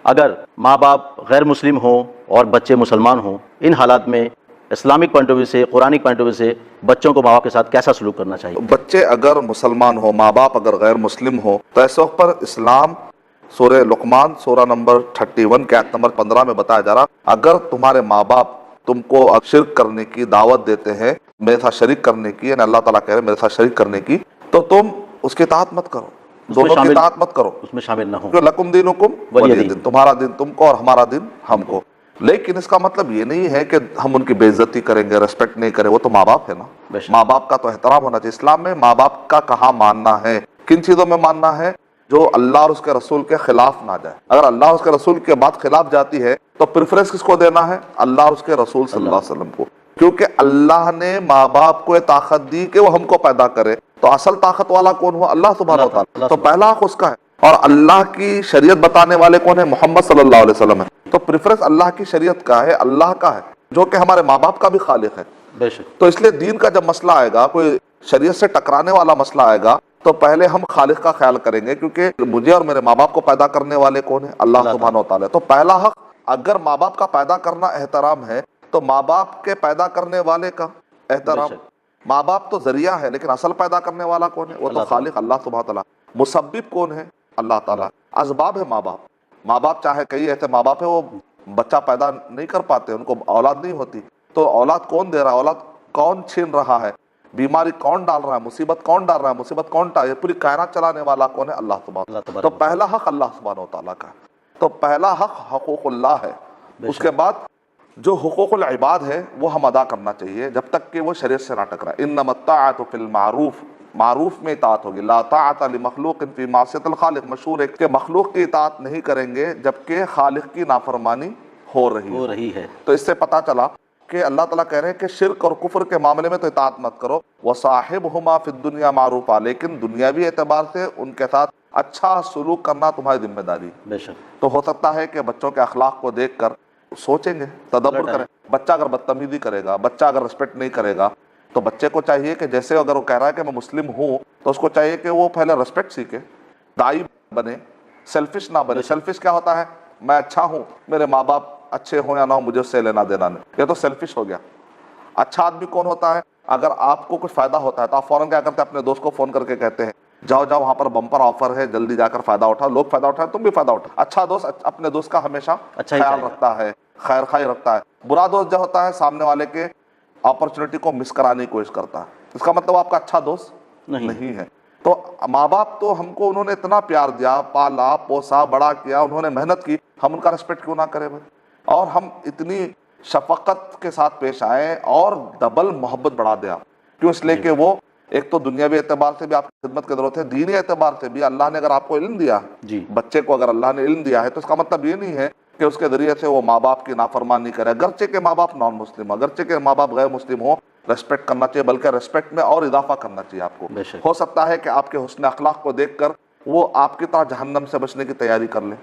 اگر ماں باپ غیر مسلم ہوں اور بچے مسلمان ہوں، ان حالات میں اسلامک پوائنٹ آف ویو سے، قرآنک پوائنٹ آف ویو سے بچوں کو ماں باپ کے ساتھ کیسا سلوک کرنا چاہیے؟ بچے اگر مسلمان ہو، ماں باپ اگر غیر مسلم ہو، تو ایسے وقت پر اسلام سورہ لقمان سورہ نمبر 31 کے آیت نمبر 15 میں بتایا جا رہا، اگر تمہارے ماں باپ تم کو شرک کرنے کی دعوت دیتے ہیں، میرے ساتھ شریک کرنے کی، یعنی اللہ تعالیٰ کہہ رہے ہیں میرے ساتھ شریک کرنے کی، تو تم اس کی اطاعت مت کرو، دونوں کی اطاعت مت کرو، اس میں شامل نہ ہوں۔ لکم دینکم ولی دین، تمہارا دین تم کو اور ہمارا دین ہم کو۔ لیکن اس کا مطلب یہ نہیں ہے کہ ہم ان کی بے عزتی کریں گے، ریسپیکٹ نہیں کریں، وہ تو ماں باپ ہے نا، ماں باپ کا تو احترام ہونا چاہیے۔ اسلام میں ماں باپ کا کہاں ماننا ہے، کن چیزوں میں ماننا ہے؟ جو اللہ اور اس کے رسول کے خلاف نہ جائے۔ اگر اللہ اور اس کے رسول کے بات خلاف جاتی ہے تو پریفرنس کس کو دینا ہے؟ اللہ اور اس کے رسول صلی اللہ علیہ وسلم کو، کیونکہ اللہ نے ماں باپ کو طاقت دی کہ وہ ہم کو پیدا کرے، تو اصل طاقت والا کون ہوا؟ اللہ سبحانہ وتعالی، تو پہلا حق اس کا ہے، اور اللہ کی شریعت بتانے والے کون ہیں؟ محمد صلی اللہ علیہ وسلم ہے، تو پریفرنس اللہ کی شریعت کا ہے، اللہ کا ہے، جو کہ ہمارے ماں باپ کا بھی خالق ہے۔ بے شک۔ تو اس لیے دین کا جب مسئلہ آئے گا، کوئی شریعت سے ٹکرانے والا مسئلہ آئے گا، تو پہلے ہم خالق کا خیال کریں گے، کیونکہ مجھے اور میرے ماں باپ کو پیدا کرنے والے کون ہیں؟ اللہ سبحانہ وتعالی۔ تو پہلا حق، اگر ماں باپ کا پیدا کرنا احترام ہے تو ماں باپ کے پیدا کرنے والے کا احترام۔ ماں باپ تو ذریعہ ہے، لیکن اصل پیدا کرنے والا کون ہے؟ وہ تو خالق اللہ سبحانہ وتعالی۔ مسبب کون ہے؟ اللہ تعالیٰ۔ اسباب ہے ماں باپ۔ ماں باپ چاہے کئی ایسے ماں باپ ہے وہ بچہ پیدا نہیں کر پاتے، ان کو اولاد نہیں ہوتی، تو اولاد کون دے رہا ہے؟ اولاد کون چھین رہا ہے؟ بیماری کون ڈال رہا ہے؟ مصیبت کون ڈال رہا ہے؟ مصیبت کون یہ پوری کائنات چلانے والا کون ہے؟ اللہ سبحانہ وتعالی۔ تو پہلا حق اللہ سبحانہ وتعالیٰ کا ہے، تو پہلا حق حقوق اللہ ہے۔ اس کے بعد جو حقوق العباد ہے وہ ہم ادا کرنا چاہیے، جب تک کہ وہ شریعت سے نہ ٹکرائے۔ انما الطاعۃ فی المعروف، معروف میں اطاعت ہوگی، لا طاعۃ لمخلوق فی معصیۃ الخالق، مشہور ہے کہ مخلوق کی اطاعت نہیں کریں گے جبکہ خالق کی نافرمانی ہو رہی ہے۔ تو اس سے پتہ چلا کہ اللہ تعالیٰ کہہ رہے ہیں کہ شرک اور کفر کے معاملے میں تو اطاعت مت کرو، وصاحبہما فی الدنیا معروفا، لیکن دنیاوی اعتبار سے ان کے ساتھ اچھا سلوک کرنا تمہاری ذمہ داری۔ بے شک۔ تو ہو سکتا ہے کہ بچوں کے اخلاق کو دیکھ کر سوچیں گے، تدبر کریں۔ بچہ اگر بدتمیزی کرے گا، بچہ اگر ریسپیکٹ نہیں کرے گا، تو بچے کو چاہیے کہ جیسے اگر وہ کہہ رہا ہے کہ میں مسلم ہوں، تو اس کو چاہیے کہ وہ پہلے ریسپیکٹ سیکھے، دائی بنے، سیلفش نہ بنے۔ سیلفش کیا ہوتا ہے؟ میں اچھا ہوں، میرے ماں باپ اچھے ہوں یا نہ ہو، مجھے اس سے لینا دینا نہیں، یہ تو سیلفش ہو گیا۔ اچھا آدمی کون ہوتا ہے؟ اگر آپ کو کچھ فائدہ ہوتا ہے تو آپ فوراً کیا کرتے ہیں؟ اپنے دوست کو فون کر کے کہتے ہیں جاؤ جاؤ وہاں پر بمپر آفر ہے، جلدی جا کر فائدہ اٹھاؤ، لوگ فائدہ اٹھائیں تم بھی فائدہ اٹھاؤ۔ اچھا دوست اپنے دوست کا ہمیشہ خیال رکھتا ہے، خیر خواہی رکھتا ہے۔ برا دوست جو ہوتا ہے سامنے والے کے اپرچونٹی کو مس کرانے کی کوشش کرتا ہے، اس کا مطلب آپ کا اچھا دوست نہیں ہے۔ تو ماں باپ تو ہم کو انہوں نے اتنا پیار دیا، پالا پوسا بڑا کیا، انہوں نے محنت کی، ہم ان کا ریسپیکٹ کیوں نہ کریں بھائی؟ اور ہم اتنی شفقت کے ساتھ پیش آئیں اور ڈبل محبت بڑھا دیا، کیوں؟ اس لیے کہ وہ ایک تو دنیاوی اعتبار سے بھی آپ کی خدمت کی ضرورت ہے، دینی اعتبار سے بھی اللہ نے اگر آپ کو علم دیا، بچے کو اگر اللہ نے علم دیا ہے، تو اس کا مطلب یہ نہیں ہے کہ اس کے ذریعے سے وہ ماں باپ کی نافرمانی کرے، اگرچہ کہ ماں باپ نان مسلم، اگرچہ کہ ماں باپ غیر مسلم ہو، ریسپیکٹ کرنا چاہیے، بلکہ ریسپیکٹ میں اور اضافہ کرنا چاہیے آپ کو۔ ہو سکتا ہے کہ آپ کے حسن اخلاق کو دیکھ کر وہ آپ کی طرح جہنم سے بچنے کی تیاری کر لیں۔